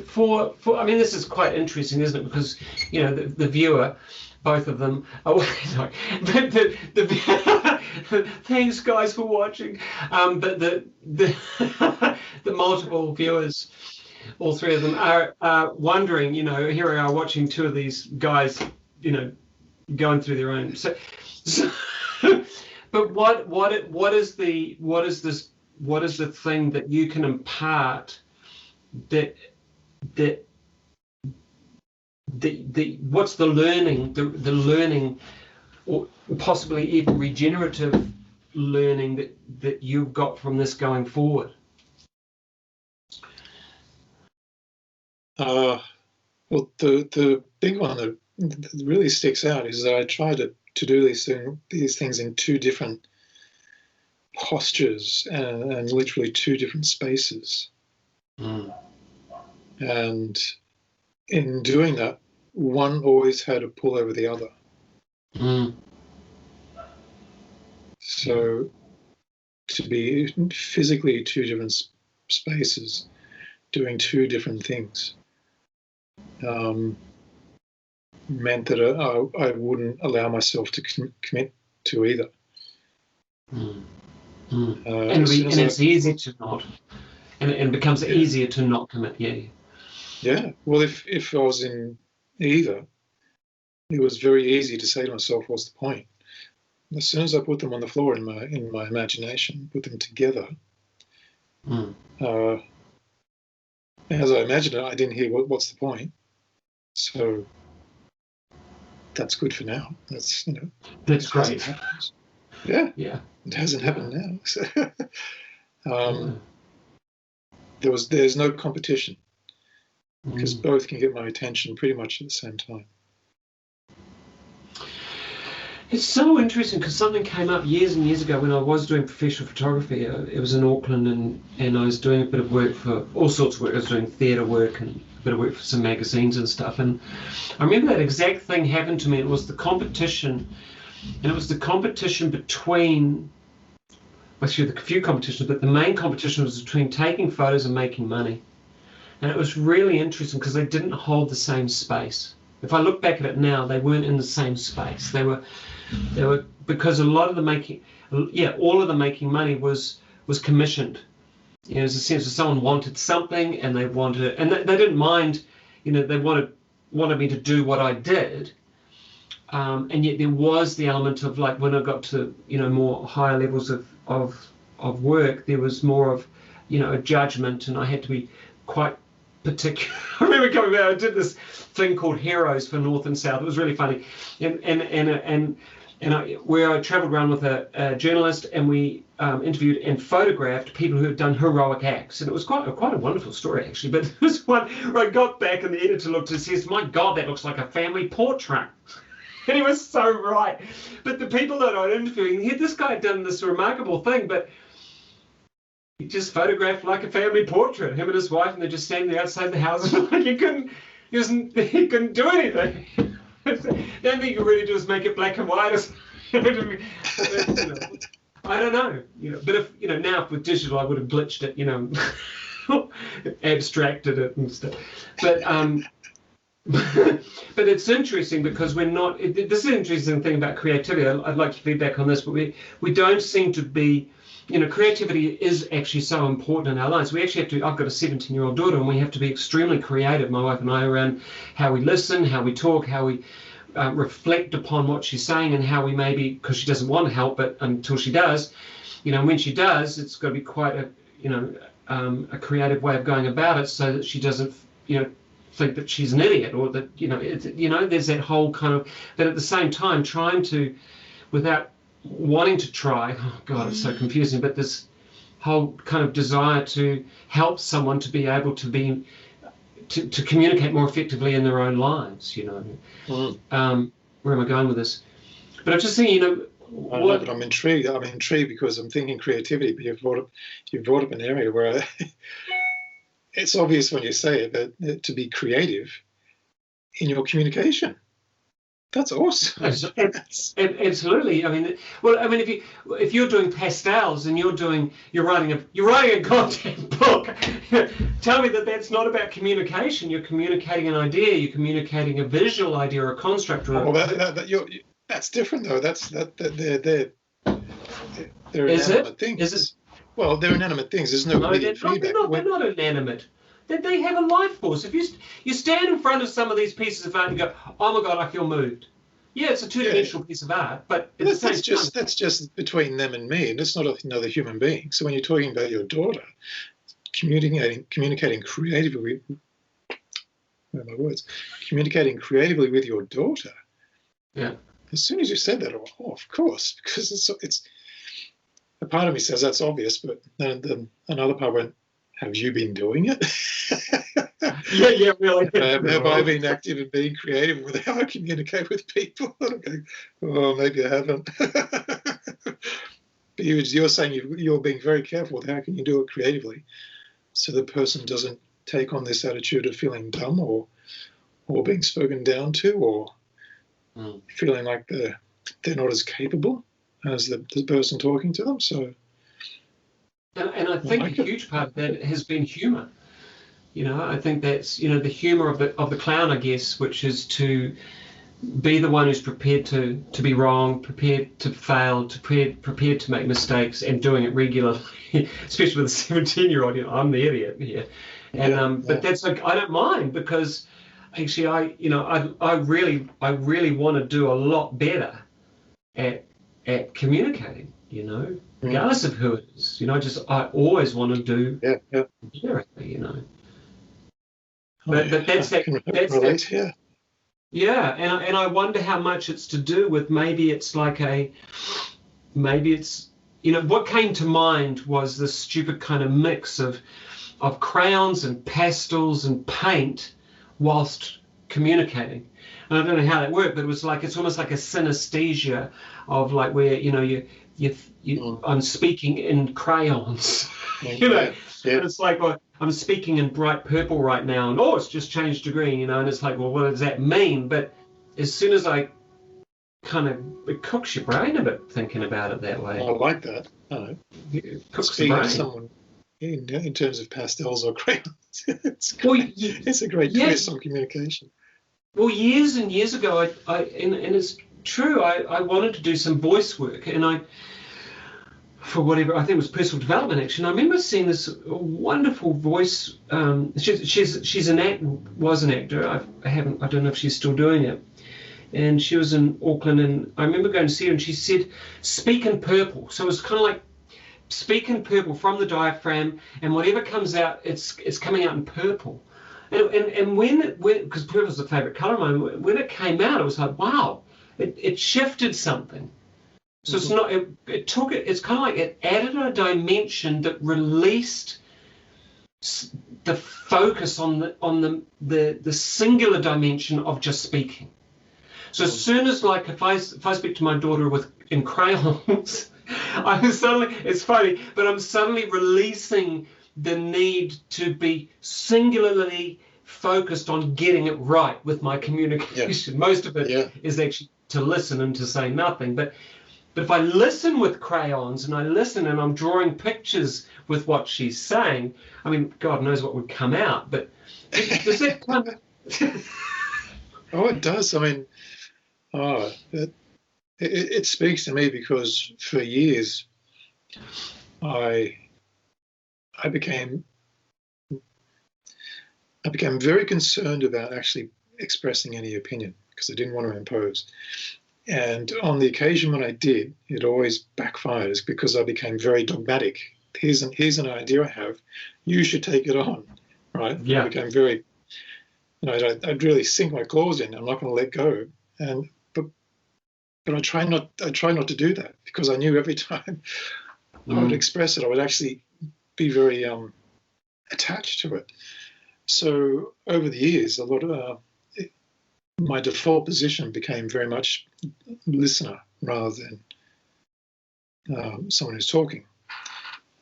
S1: for I mean, this is quite interesting, isn't it? Because the viewer, both of them. Oh, sorry, but the thanks guys for watching. But the the multiple viewers, all three of them are wondering. Here we are watching two of these guys, going through their own. So but what is the thing that you can impart that what's the learning or possibly even regenerative learning that you've got from this going forward?
S2: Well, the big one that really sticks out is that I try to do these things in two different postures and literally two different spaces. And in doing that, one always had a pull over the other. So to be physically two different spaces doing two different things meant that I wouldn't allow myself to commit to either.
S1: And it's easy to not, and it becomes easier to not commit.
S2: Yeah. Well, if I was in either, it was very easy to say to myself, "What's the point?" As soon as I put them on the floor in my imagination, put them together, as I imagined it, I didn't hear what's the point. So that's good for now. That's
S1: that's great.
S2: Yeah. It hasn't happened now. So, there's no competition because both can get my attention pretty much at the same time.
S1: It's so interesting because something came up years and years ago when I was doing professional photography. It was in Auckland, and I was doing a bit of work for all sorts of work. I was doing theatre work and a bit of work for some magazines and stuff. And I remember that exact thing happened to me. It was the competition, and it was the competition between, actually a few competitions, but the main competition was between taking photos and making money. And it was really interesting because they didn't hold the same space. If I look back at it now, they weren't in the same space. They were because a lot of the making, all of the making money was commissioned. There's a sense that someone wanted something and they wanted it, and they didn't mind. They wanted me to do what I did, and yet there was the element of, like, when I got to more higher levels of work, there was more of a judgment, and I had to be quite particular. I remember coming out, I did this thing called Heroes for North and South. It was really funny, where I travelled around with a journalist, and we interviewed and photographed people who had done heroic acts, and it was quite a wonderful story actually. But there was one where I got back and the editor looked and says, "My God, that looks like a family portrait." And he was so right. But the people that I was interviewing, this guy had done this remarkable thing, but he just photographed like a family portrait, him and his wife, and they're just standing outside the house. Like, you couldn't he couldn't do anything. The only thing you can really do is make it black and white. I don't know, but if now with digital, I would have glitched it, abstracted it and stuff. But but it's interesting because we're not. This is an interesting thing about creativity. I'd like your feedback on this, but we don't seem to be. Creativity is actually so important in our lives. We actually have to. I've got a 17-year-old daughter, and we have to be extremely creative, my wife and I, around how we listen, how we talk, how we reflect upon what she's saying, and how we maybe, because she doesn't want to help it until she does, when she does, it's got to be quite a creative way of going about it, so that she doesn't, think that she's an idiot, or that there's that whole kind of. But at the same time, trying to, without wanting to try, oh God, it's so confusing, but this whole kind of desire to help someone to be able to be to communicate more effectively in their own lives, Where am I going with this? But I'm just thinking,
S2: I don't know, but I'm intrigued. I'm intrigued because I'm thinking creativity, but you've brought up an area where it's obvious when you say it that to be creative in your communication. That's awesome.
S1: Absolutely. If you're doing pastels and you're writing a goddamn book, tell me that that's not about communication. You're communicating an idea. You're communicating a visual idea or a construct.
S2: That's different though. They're
S1: Is
S2: inanimate
S1: it?
S2: things.
S1: Is it?
S2: Well, they're inanimate things. There's no immediate feedback.
S1: They're not inanimate. They have a life force. If you stand in front of some of these pieces of art and go, "Oh my God, I feel moved." Yeah, it's a two-dimensional piece of art, but
S2: that's just between them and me, and it's not another human being. So when you're talking about your daughter, communicating creatively, where are my words? Communicating creatively with your daughter.
S1: Yeah.
S2: As soon as you said that, oh, of course, because it's. A part of me says that's obvious, but then another part went, have you been doing it?
S1: Yeah, really.
S2: Have I been active in being creative with how I communicate with people? Okay. Oh, maybe I haven't. But you're saying you're being very careful with how can you do it creatively, so the person doesn't take on this attitude of feeling dumb or being spoken down to, or feeling like they're not as capable as the person talking to them. So,
S1: and I think a huge part of that has been humour. I think that's the humour of the clown, I guess, which is to be the one who's prepared to be wrong, prepared to fail, prepared to make mistakes, and doing it regularly. Especially with a 17-year-old, I'm the idiot here. And but that's like, I don't mind, because actually I really want to do a lot better at communicating, regardless of who it is. I always want to do better, But that's
S2: relate,
S1: yeah, and I wonder how much it's to do with maybe it's what came to mind was this stupid kind of mix of crayons and pastels and paint whilst communicating. And I don't know how that worked, but it's almost like a synesthesia of like where I'm speaking in crayons, And it's like, well, I'm speaking in bright purple right now, and it's just changed to green, and it's like, well, what does that mean? But as soon as I it cooks your brain a bit thinking about it that way.
S2: I like that.
S1: It cooks the
S2: Speaking
S1: brain.
S2: of someone in terms of pastels or crayons, it's a great quiz on communication.
S1: Well, years and years ago, and it's true, I wanted to do some voice work, and for whatever, I think it was personal development actually. And I remember seeing this wonderful voice. She's was an actor. I don't know if she's still doing it. And she was in Auckland, and I remember going to see her, and she said, "Speak in purple." So it was kind of like speak in purple from the diaphragm, and whatever comes out, it's coming out in purple. And when because purple is a favourite colour of mine, when it came out, it was like, wow, it shifted something. So it's not. It took it. It's kind of like it added a dimension that released the focus on the singular dimension of just speaking. So as soon as, like, if I speak to my daughter in crayons, it's funny, but I'm suddenly releasing the need to be singularly focused on getting it right with my communication. Most of it is actually to listen and to say nothing. But if I listen with crayons and I listen and I'm drawing pictures with what she's saying, I mean, God knows what would come out. But does that kind of...
S2: Oh, it does. I mean, it speaks to me because for years I became very concerned about actually expressing any opinion because I didn't want to impose. And on the occasion when I did, it always backfired. It's because I became very dogmatic. Here's an idea I have. You should take it on, right?
S1: Yeah.
S2: I became very, I'd really sink my claws in. I'm not going to let go. But I try not to do that because I knew every time I would express it, I would actually be very attached to it. So over the years, a lot of my default position became very much listener rather than someone who's talking.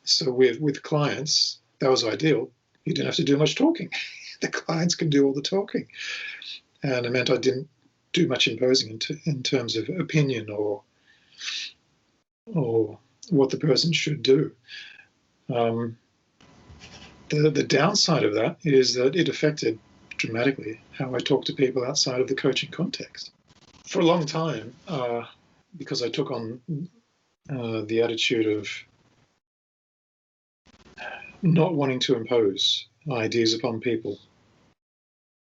S2: So with clients, that was ideal. You didn't have to do much talking. The clients can do all the talking. And it meant I didn't do much imposing in terms of opinion or what the person should do. The downside of that is that it affected dramatically how I talk to people outside of the coaching context. For a long time, because I took on the attitude of not wanting to impose ideas upon people,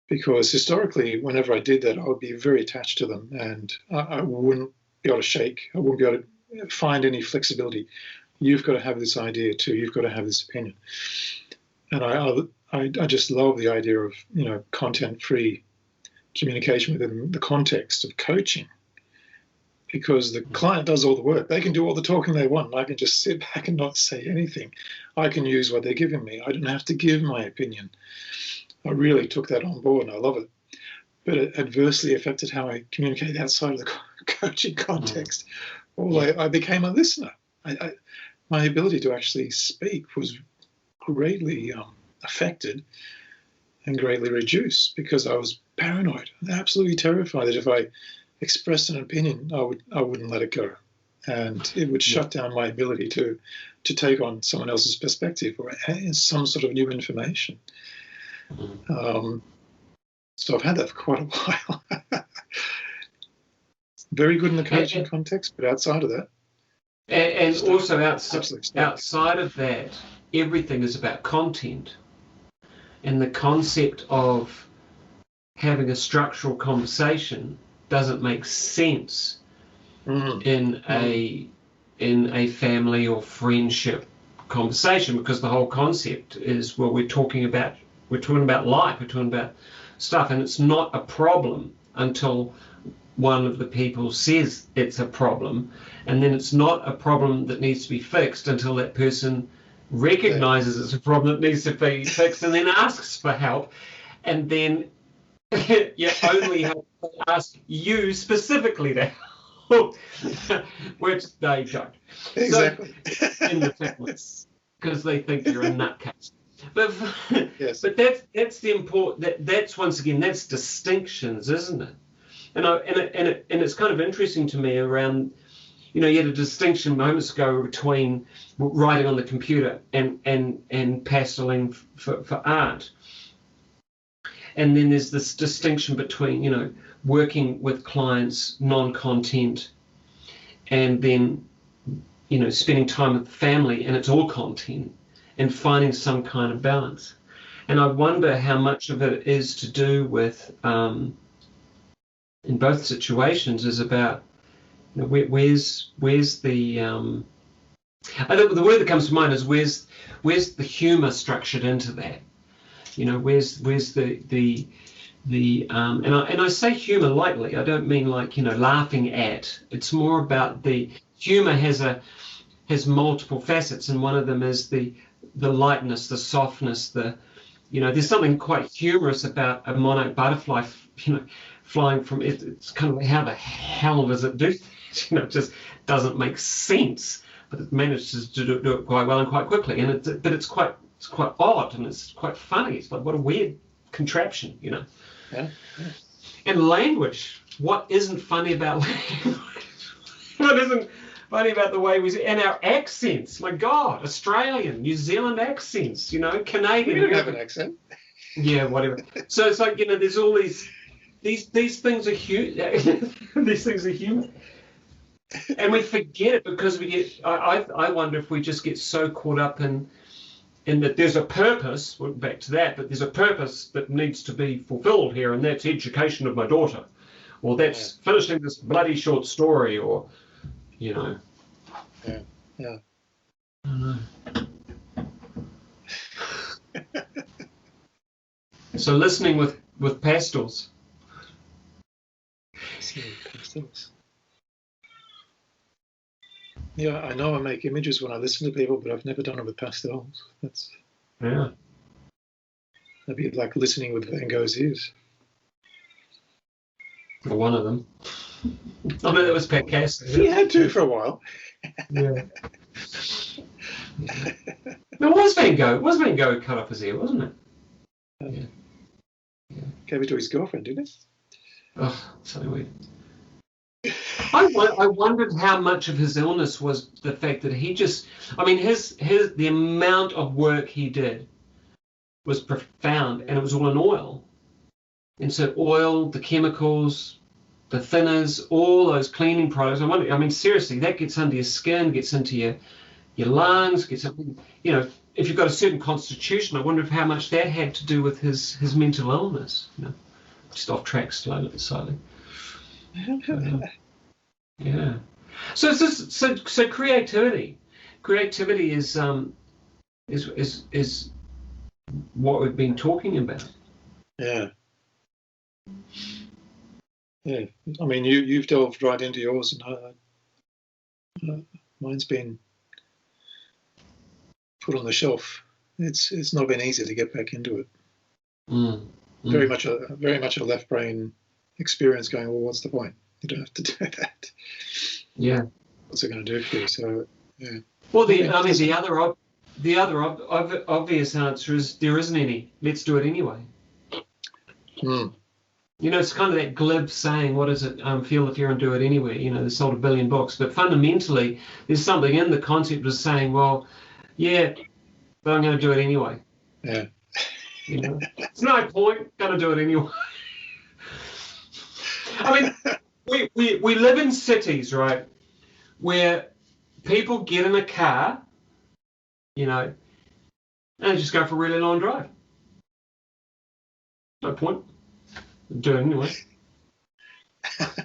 S2: because historically, whenever I did that, I would be very attached to them and I wouldn't be able to shake. I wouldn't be able to find any flexibility. You've got to have this idea too. You've got to have this opinion. And I just love the idea of, content-free communication within the context of coaching, because the client does all the work. They can do all the talking they want. I can just sit back and not say anything. I can use what they're giving me. I don't have to give my opinion. I really took that on board and I love it. But it adversely affected how I communicate outside of the coaching context. I became a listener. My ability to actually speak was greatly affected and greatly reduced because I was paranoid, absolutely terrified that if I expressed an opinion, I wouldn't let it go, and it would shut down my ability to take on someone else's perspective or some sort of new information. So I've had that for quite a while. Very good in the coaching context, but outside of that,
S1: and also outside of that, everything is about content, and the concept of having a structural conversation doesn't make sense in a family or friendship conversation, because the whole concept is, well, we're talking about life, we're talking about stuff, and it's not a problem until one of the people says it's a problem, and then it's not a problem that needs to be fixed until that person recognizes it's a problem that needs to be fixed and then asks for help, and then you only have to ask you specifically to help, which they don't.
S2: Exactly.
S1: So, in the families, because they think you're a nutcase. But
S2: yes.
S1: But that's the important. That's once again, that's distinctions, isn't it? And it's kind of interesting to me around, you had a distinction moments ago between writing on the computer and pasteling for art. And then there's this distinction between, working with clients, non-content, and then, spending time with the family and it's all content, and finding some kind of balance. And I wonder how much of it is to do with, in both situations, is about, where's the I think the word that comes to mind is where's the humour structured into that? Where's the and I say humour lightly. I don't mean like laughing at. It's more about the humour has multiple facets, and one of them is the lightness, the softness, there's something quite humorous about a monarch butterfly, flying from it. It's kind of like, how the hell does it do that? It just doesn't make sense, but it manages to do it quite well and quite quickly. And it's quite odd and it's quite funny. It's like, what a weird contraption, you know.
S2: Yeah. Yeah.
S1: And language, what isn't funny about language? What isn't funny about the way we say, and our accents, my God, Australian, New Zealand accents, you know, Canadian.
S2: We don't have an accent.
S1: Yeah, whatever. So it's like, you know, there's all these things are these things are human. And we forget it because we get, I wonder if we just get so caught up in that there's a purpose, well, back to that, but there's a purpose that needs to be fulfilled here, and that's education of my daughter, or that's finishing this bloody short story, or, you know.
S2: Yeah, yeah.
S1: I don't know. So listening with pastels.
S2: Yeah, I know I make images when I listen to people, but I've never done it with pastels. That'd be like listening with Van Gogh's ears.
S1: Or one of them. I mean, that was Picasso.
S2: He had to for a while.
S1: Yeah. No, it was Van Gogh. It was Van Gogh who cut off his ear, wasn't it? Yeah.
S2: Gave it to his girlfriend, didn't he?
S1: Oh, so weird. I wondered how much of his illness was the fact that he just, I mean, the amount of work he did was profound, and it was all in oil. And so oil, the chemicals, the thinners, all those cleaning products. I mean, seriously, that gets under your skin, gets into your lungs, gets up, you know, if you've got a certain constitution, I wonder if how much that had to do with his mental illness. You know, just off track slightly. Yeah. So creativity is what we've been talking about.
S2: Yeah. Yeah. I mean, you've delved right into yours, and mine's been put on the shelf. It's not been easy to get back into it. Very much a left brain experience. Going, well, what's the point? You don't have to do that.
S1: Yeah.
S2: What's it going to do for you? So, yeah.
S1: Well, the other obvious answer is there isn't any. Let's do it anyway. You know, it's kind of that glib saying, what does it feel if you're and do it anyway? You know, they sold 1 billion books. But fundamentally, there's something in the concept of saying, well, yeah, but I'm going to do it anyway.
S2: Yeah.
S1: You know, it's no point, going to do it anyway. I mean, we live in cities, right, where people get in a car, you know, and just go for a really long drive. No point. Do it anyway.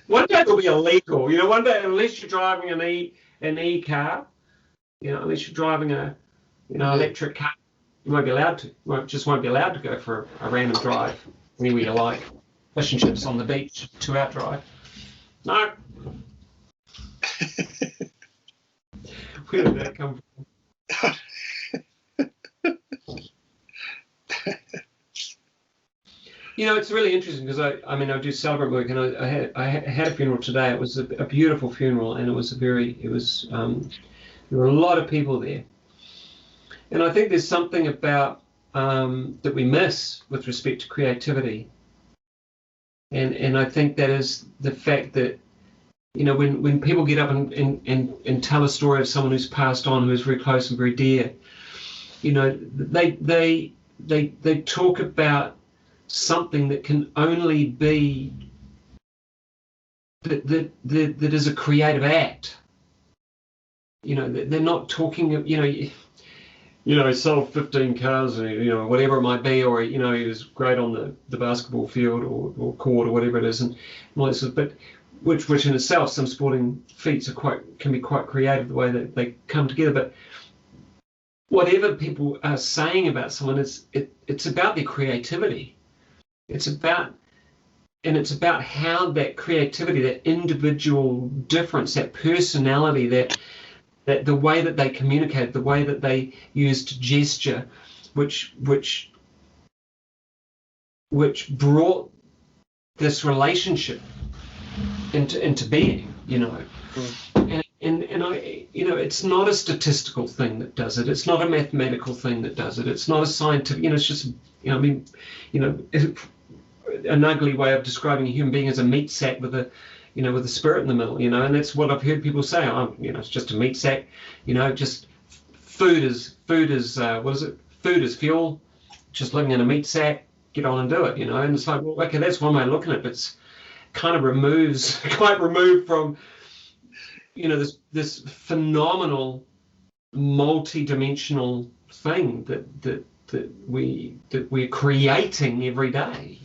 S1: One day it'll be illegal, you know. One day, unless you're driving an e car, you know, unless you're driving a, you know, electric car, you won't be allowed to. Won't be allowed to go for a random drive anywhere you like. Fish and chips on the beach, 2-hour drive. No. Where did that come from? You know, it's really interesting because I do celebrant work, and I had a funeral today. It was a beautiful funeral, and there were a lot of people there. And I think there's something about that we miss with respect to creativity. And I think that is the fact that, you know, when people get up and tell a story of someone who's passed on, who's very close and very dear, you know, they talk about something that can only be that is a creative act. You know, they're not talking, you know, he sold 15 cars, and, you know, whatever it might be, or, you know, he was great on the basketball field or court or whatever it is, and all that sort of, but which in itself, some sporting feats can be quite creative the way that they come together. But whatever people are saying about someone, it's about their creativity. It's about how that creativity, that individual difference, that personality, that the way that they communicate, the way that they used gesture, which brought this relationship into being, you know. And it's not a statistical thing that does it. It's not a mathematical thing that does it. It's not a scientific, it's just, an ugly way of describing a human being as a meat sack with a, with a spirit in the middle, and that's what I've heard people say. It's just a meat sack, just food is what is it? Food is fuel, just living in a meat sack, get on and do it, and it's like, well, okay, that's one way of looking at it, but it's kind of quite removed from, this phenomenal multi-dimensional thing that we're creating every day.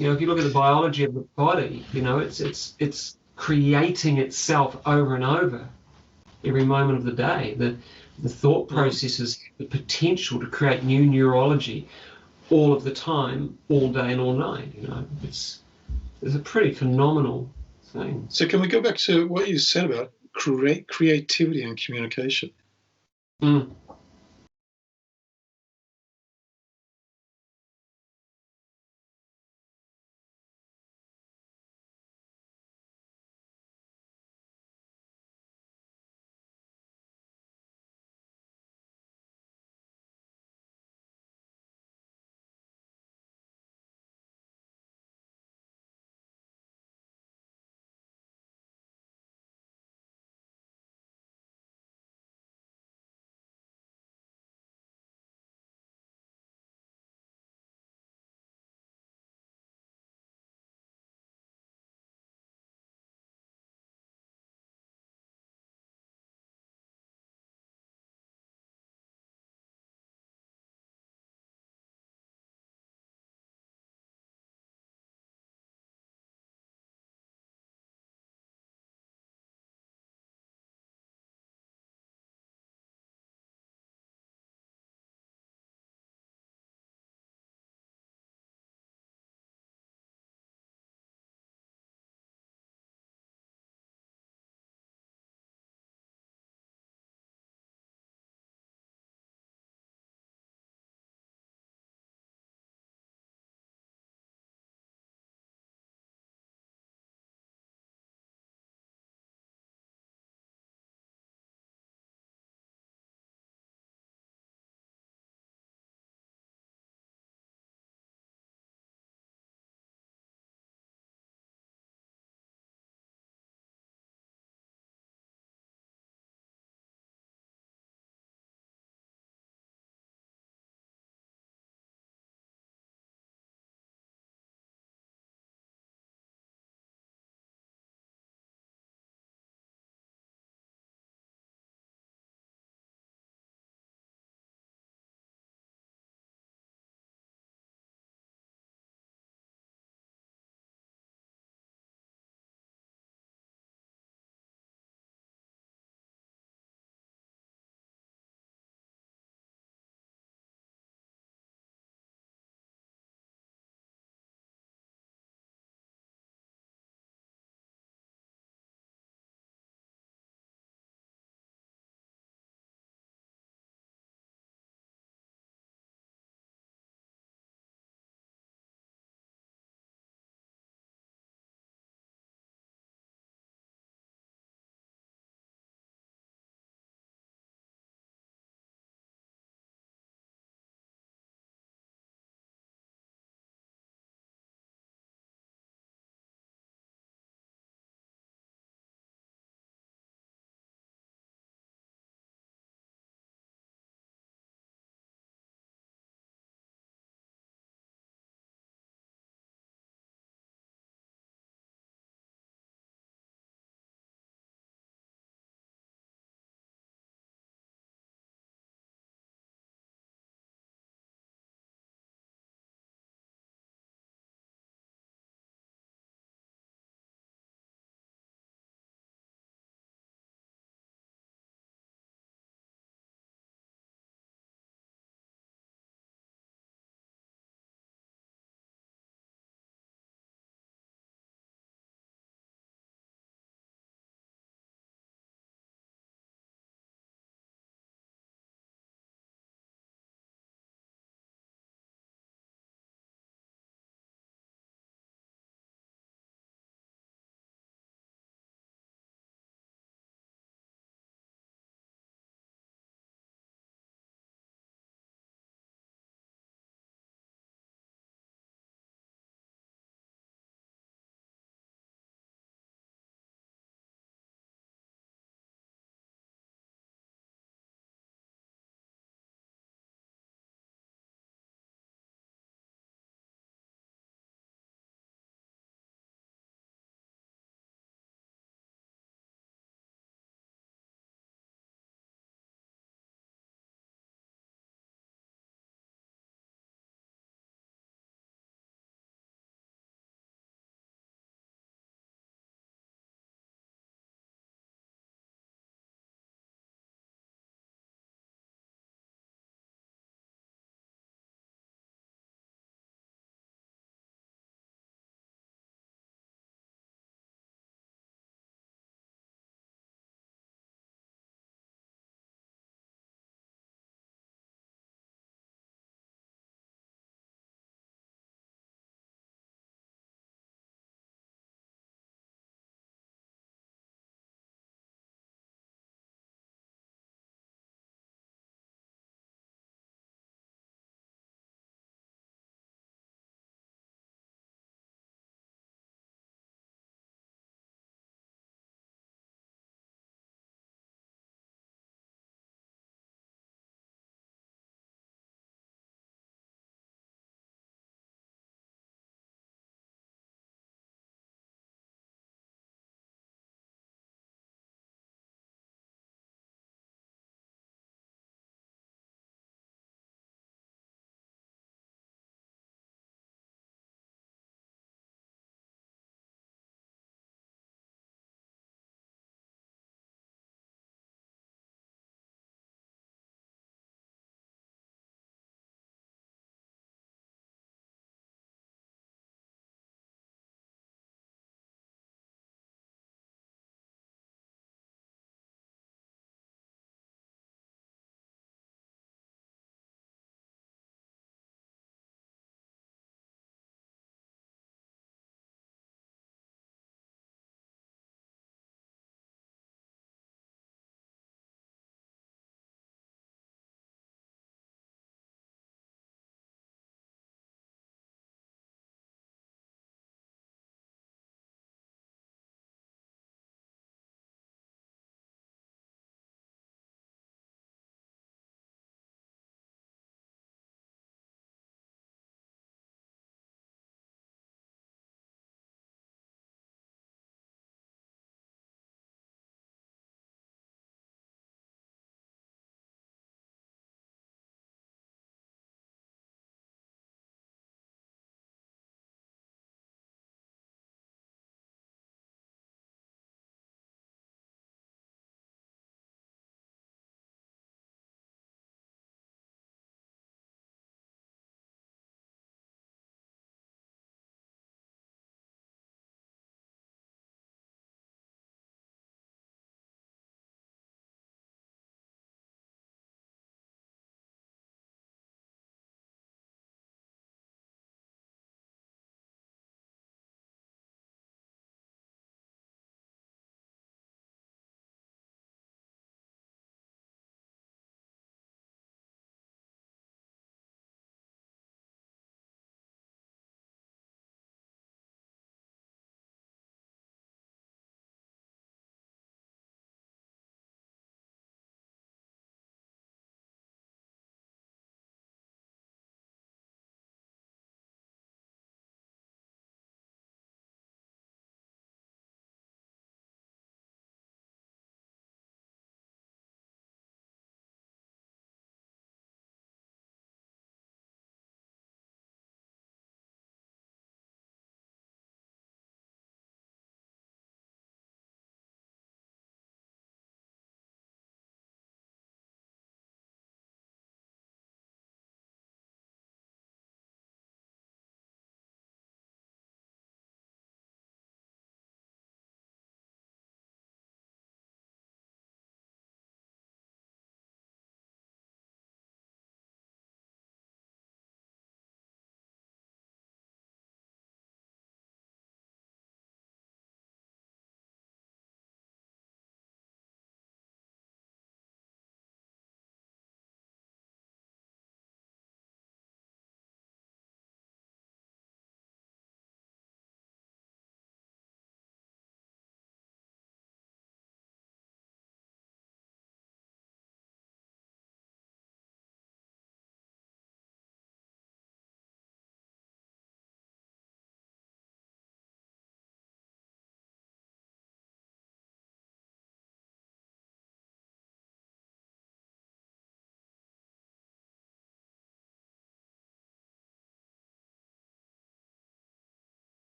S1: If you look at the biology of the body, it's creating itself over and over every moment of the day. The thought processes, the potential to create new neurology all of the time, all day and all night. It's a pretty phenomenal thing.
S2: So can we go back to what you said about creativity and communication?